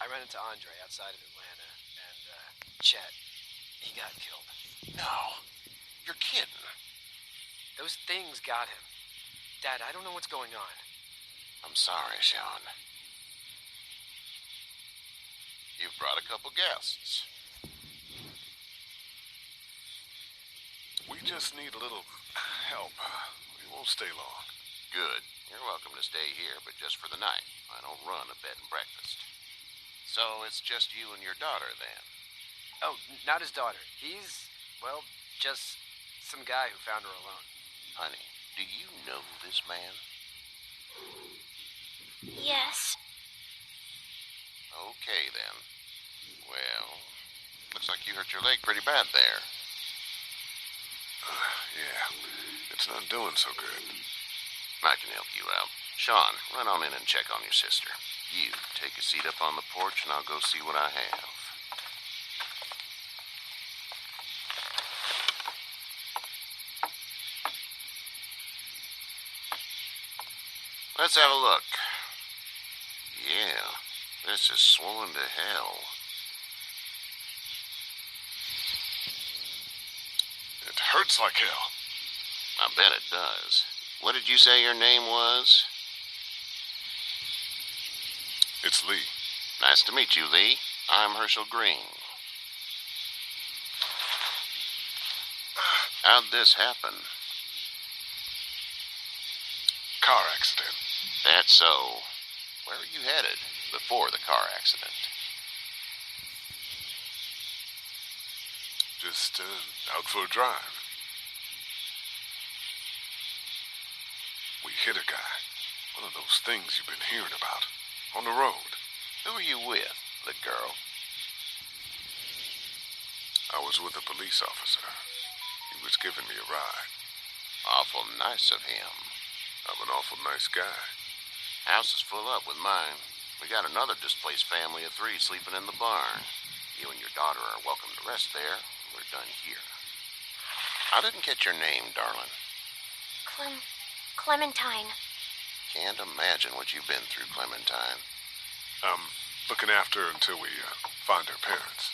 I ran into Andre outside of Atlanta, and, Chet, he got killed. No. You're kidding. Those things got him. Dad, I don't know what's going on. I'm sorry, Sean. You've brought a couple guests. We just need a little help. We won't stay long. Good. You're welcome to stay here, but just for the night. I don't run a bed and breakfast. So it's just you and your daughter, then? Oh, not his daughter. He's, well, just some guy who found her alone. Honey, do you know this man? Yes. Okay, then. Well, looks like you hurt your leg pretty bad there. Yeah, it's not doing so good. I can help you out. Sean, run on in and check on your sister. You take a seat up on the porch and I'll go see what I have. Let's have a look. Yeah, this is swollen to hell. It hurts like hell. I bet it does. What did you say your name was? It's Lee. Nice to meet you, Lee. I'm Herschel Green. How'd this happen? Car accident. That's so. Where were you headed before the car accident? Just out for a drive. We hit a guy. One of those things you've been hearing about. On the road. Who were you with? The girl? I was with a police officer. He was giving me a ride. Awful nice of him. I'm an awful nice guy. House is full up with mine. We got another displaced family of 3 sleeping in the barn. You and your daughter are welcome to rest there. We're done here. I didn't get your name, darling. Clementine. Can't imagine what you've been through, Clementine. I'm looking after her until we find her parents.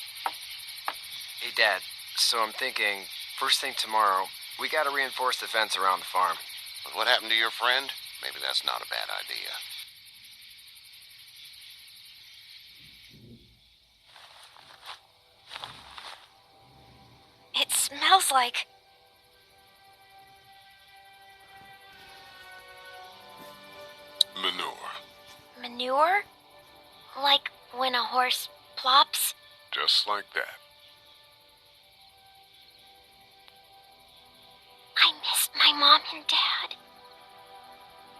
Hey, Dad, so I'm thinking, first thing tomorrow, we gotta reinforce the fence around the farm. But what happened to your friend? Maybe that's not a bad idea. It smells like... Manure. manure? Like when a horse plops? Just like that. I miss my mom and dad.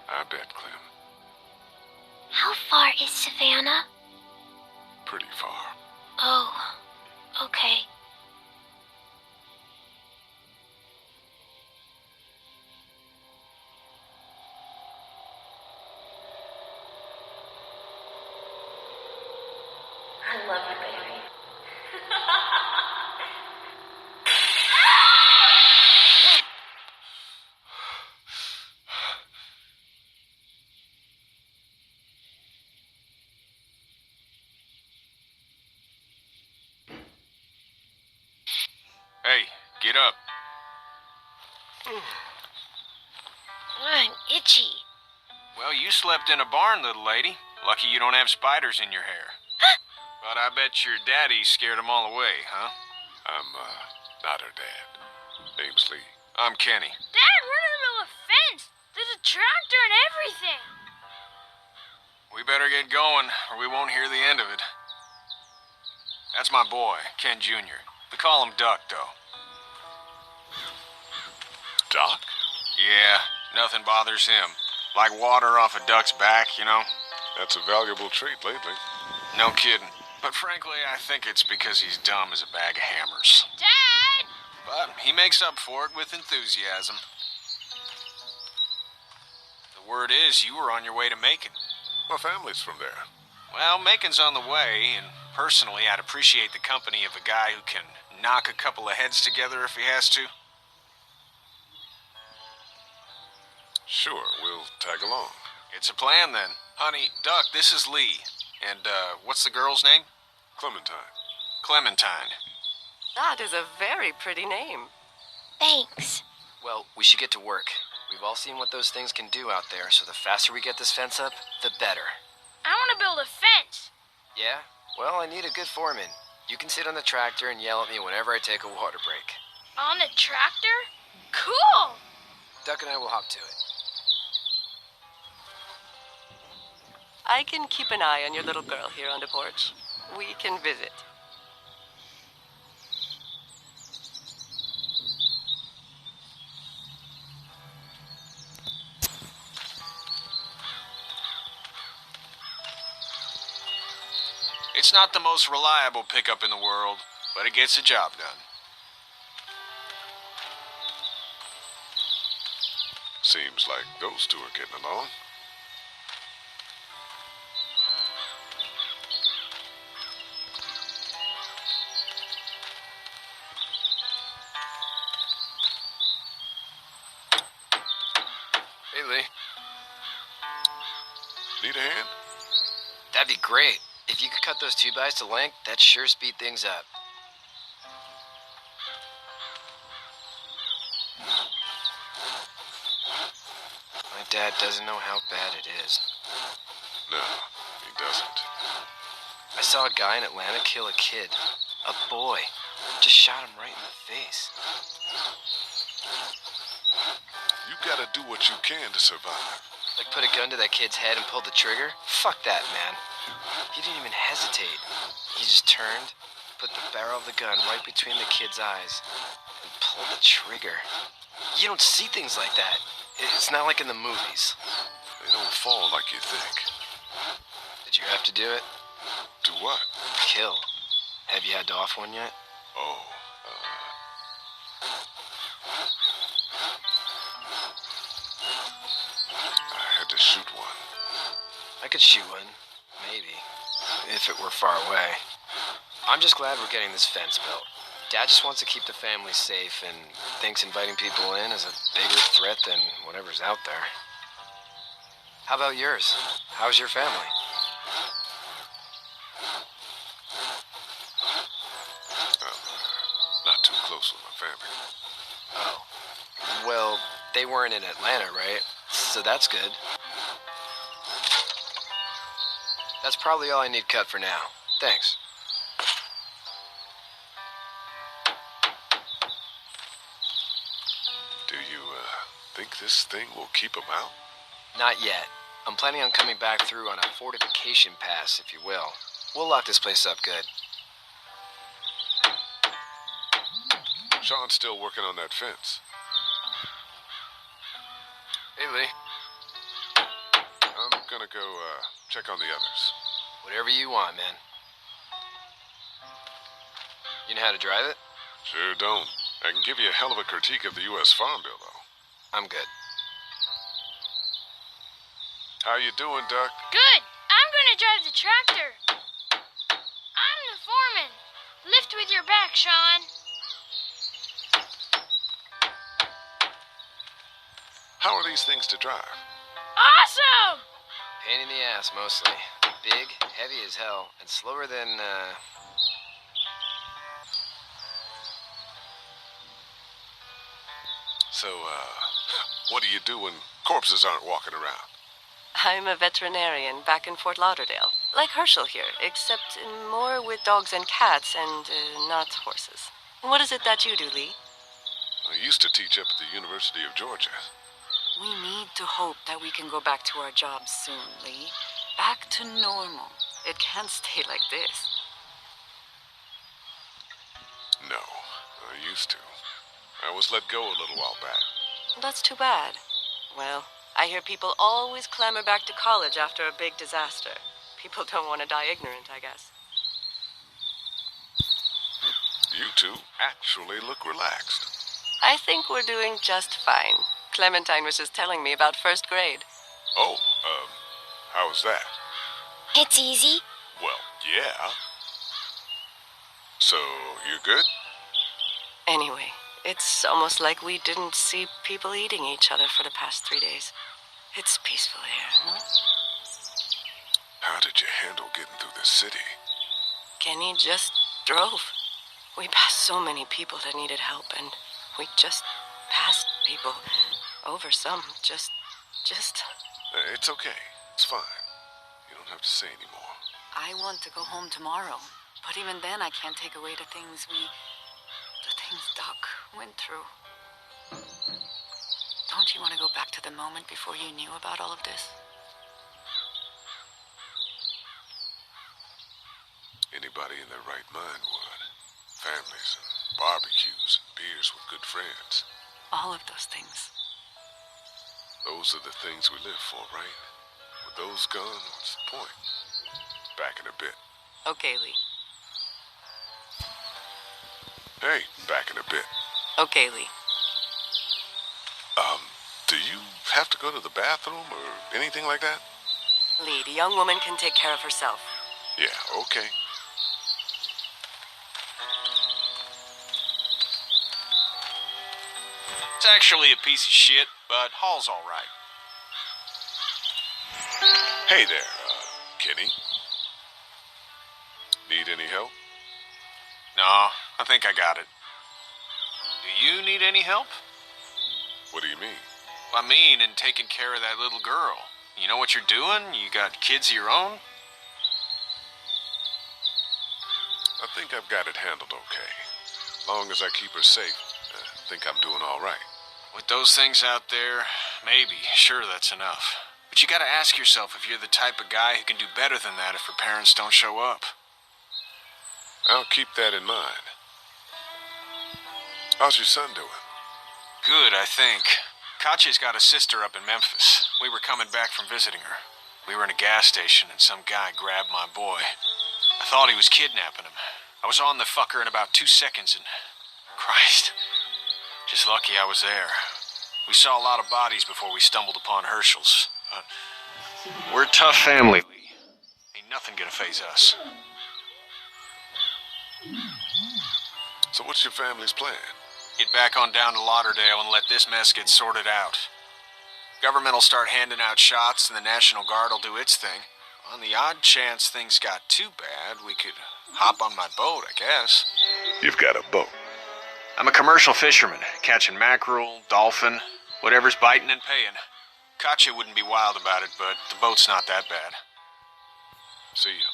I bet, Clem. How far is Savannah? Pretty far. Oh, okay. I love you, baby. Hey, get up. I'm itchy. Well, you slept in a barn, little lady. Lucky you don't have spiders in your hair. But I bet your daddy scared them all away, huh? I'm, not her dad. Name's Lee. I'm Kenny. Dad, we're in the middle of a fence. There's a tractor and everything. We better get going, or we won't hear the end of it. That's my boy, Ken Jr. We call him Duck, though. Doc? Yeah, nothing bothers him. Like water off a duck's back, you know? That's a valuable trait lately. No kidding. But frankly, I think it's because he's dumb as a bag of hammers. Dad! But he makes up for it with enthusiasm. The word is you were on your way to Macon. My family's from there. Well, Macon's on the way, and personally, I'd appreciate the company of a guy who can knock a couple of heads together if he has to. Sure, we'll tag along. It's a plan, then. Honey, Duck, this is Lee. And, what's the girl's name? Clementine. Clementine. That is a very pretty name. Thanks. Well, we should get to work. We've all seen what those things can do out there, so the faster we get this fence up, the better. I want to build a fence. Yeah? Well, I need a good foreman. You can sit on the tractor and yell at me whenever I take a water break. On the tractor? Cool! Duck and I will hop to it. I can keep an eye on your little girl here on the porch. We can visit. It's not the most reliable pickup in the world, but it gets the job done. Seems like those two are getting along. Hey, Lee. Need a hand? That'd be great. If you could cut those 2x to length, that'd sure speed things up. My dad doesn't know how bad it is. No, he doesn't. I saw a guy in Atlanta kill a kid. A boy. Just shot him right in the face. You gotta do what you can to survive. Like put a gun to that kid's head and pull the trigger? Fuck that, man. He didn't even hesitate. He just turned, put the barrel of the gun right between the kid's eyes, and pulled the trigger. You don't see things like that. It's not like in the movies. They don't fall like you think. Did you have to do it? Do what? Kill. Have you had to off one yet? Oh, I had to shoot one. I could shoot one. Maybe. If it were far away. I'm just glad we're getting this fence built. Dad just wants to keep the family safe and thinks inviting people in is a bigger threat than whatever's out there. How about yours? How's your family? Not too close with my family. Oh. Well, they weren't in Atlanta, right? So that's good. That's probably all I need cut for now. Thanks. Do you, think this thing will keep them out? Not yet. I'm planning on coming back through on a fortification pass, if you will. We'll lock this place up good. Sean's still working on that fence. Hey, Lee. I'm gonna go, check on the others. Whatever you want, man. You know how to drive it? Sure don't. I can give you a hell of a critique of the U.S. Farm Bill, though. I'm good. How you doing, Duck? Good. I'm gonna drive the tractor. I'm the foreman. Lift with your back, Sean. How are these things to drive? Awesome! Pain in the ass, mostly. Big, heavy as hell, and slower than, So, what do you do when corpses aren't walking around? I'm a veterinarian back in Fort Lauderdale, like Herschel here, except more with dogs and cats and not horses. What is it that you do, Lee? I used to teach up at the University of Georgia. We need to hope that we can go back to our jobs soon, Lee. Back to normal. It can't stay like this. No, I used to. I was let go a little while back. That's too bad. Well, I hear people always clamor back to college after a big disaster. People don't want to die ignorant, I guess. You two actually look relaxed. I think we're doing just fine. Clementine was just telling me about first grade. Oh, how's that? It's easy. Well, yeah. So, you good? Anyway, it's almost like we didn't see people eating each other for the past 3 days. It's peaceful here, no? How did you handle getting through the city? Kenny just drove. We passed so many people that needed help, and we just passed people. Over some, just... It's okay. It's fine. You don't have to say anymore. I want to go home tomorrow. But even then, I can't take away the things Doc went through. Don't you want to go back to the moment before you knew about all of this? Anybody in their right mind would. Families and barbecues and beers with good friends. All of those things. Those are the things we live for, right? With those gone, what's the point? Back in a bit. Okay, Lee. Hey, back in a bit. Okay, Lee. Do you have to go to the bathroom or anything like that? Lee, the young woman can take care of herself. Yeah, okay. It's actually a piece of shit, but Hall's all right. Hey there, Kenny. Need any help? No, I think I got it. Do you need any help? What do you mean? I mean, in taking care of that little girl. You know what you're doing? You got kids of your own? I think I've got it handled okay. Long as I keep her safe, I think I'm doing all right. With those things out there, maybe. Sure, that's enough. But you gotta ask yourself if you're the type of guy who can do better than that if her parents don't show up. I'll keep that in mind. How's your son doing? Good, I think. Katya's got a sister up in Memphis. We were coming back from visiting her. We were in a gas station and some guy grabbed my boy. I thought he was kidnapping him. I was on the fucker in about 2 seconds and... Christ. Just lucky I was there. We saw a lot of bodies before we stumbled upon Herschel's. But we're a tough family, Lee. Ain't nothing gonna faze us. So what's your family's plan? Get back on down to Lauderdale and let this mess get sorted out. Government will start handing out shots and the National Guard will do its thing. On the odd chance things got too bad, we could hop on my boat, I guess. You've got a boat. I'm a commercial fisherman, catching mackerel, dolphin, whatever's biting and paying. Katya wouldn't be wild about it, but the boat's not that bad. See ya.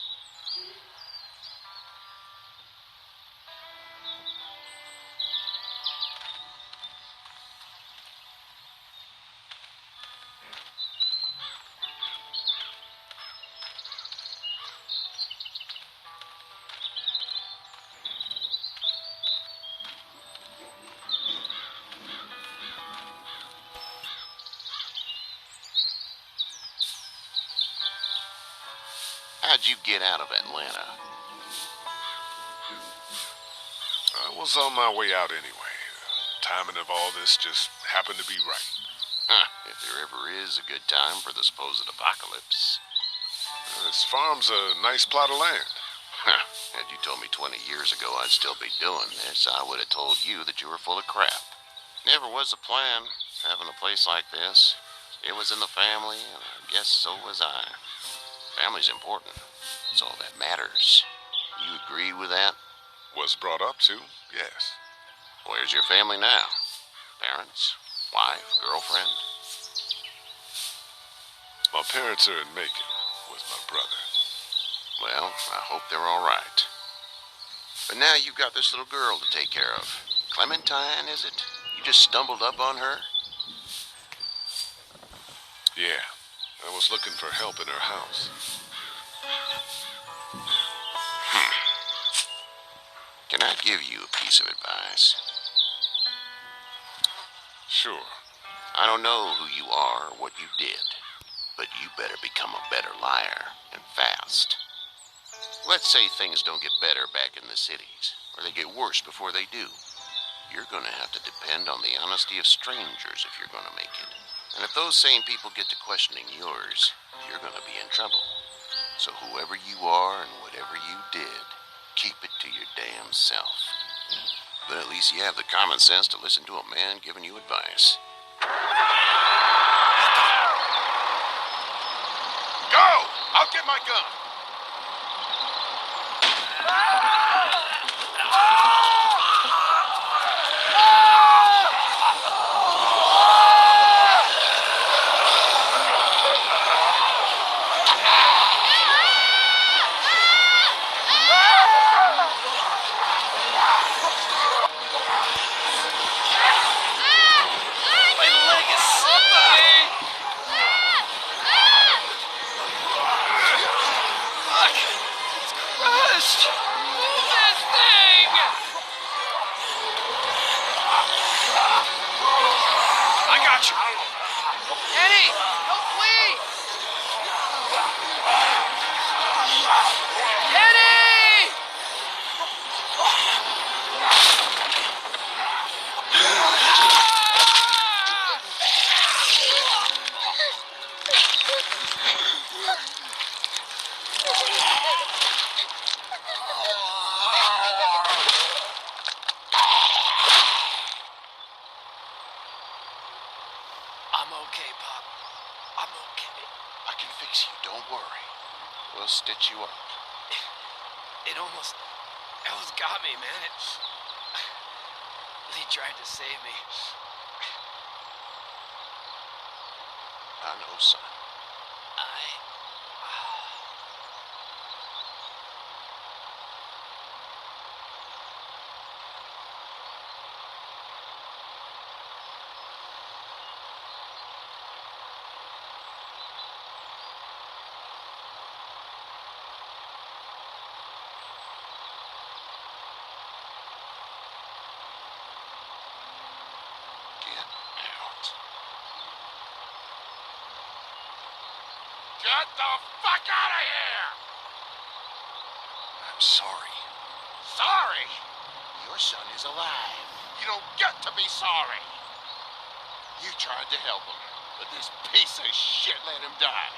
How'd you get out of Atlanta? I was on my way out anyway. Timing of all this just happened to be right. Huh, if there ever is a good time for the supposed apocalypse. This farm's a nice plot of land. Huh, had you told me 20 years ago I'd still be doing this, I would have told you that you were full of crap. Never was a plan, having a place like this. It was in the family, and I guess so was I. Family's important. It's all that matters. You agree with that? Was brought up to, yes. Where's your family now? Parents? Wife? Girlfriend? My parents are in Macon with my brother. Well, I hope they're all right. But now you've got this little girl to take care of. Clementine, is it? You just stumbled up on her? Yeah, I was looking for help in her house. Can I give you a piece of advice? Sure. I don't know who you are or what you did, but you better become a better liar, and fast. Let's say things don't get better back in the cities, or they get worse before they do. You're gonna have to depend on the honesty of strangers if you're gonna make it. And if those same people get to questioning yours, you're gonna be in trouble. So whoever you are and whatever you did, keep it to your damn self. But at least you have the common sense to listen to a man giving you advice. Go! I'll get my gun. Crushed! Move this thing! I got you. Eddie! Help, please! Eddie! I'm okay, Pop. I'm okay. I can fix you, don't worry. We'll stitch you up. It almost got me, man. Lee tried to save me. I know, son. Get the fuck out of here! I'm sorry. Sorry? Your son is alive. You don't get to be sorry. You tried to help him, but this piece of shit let him die.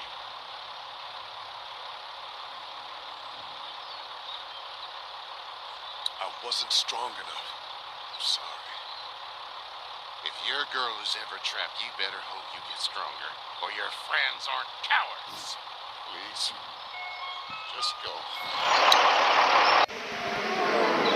I wasn't strong enough. I'm sorry. If your girl is ever trapped, you better hope you get stronger, or your friends aren't cowards. Please, just go.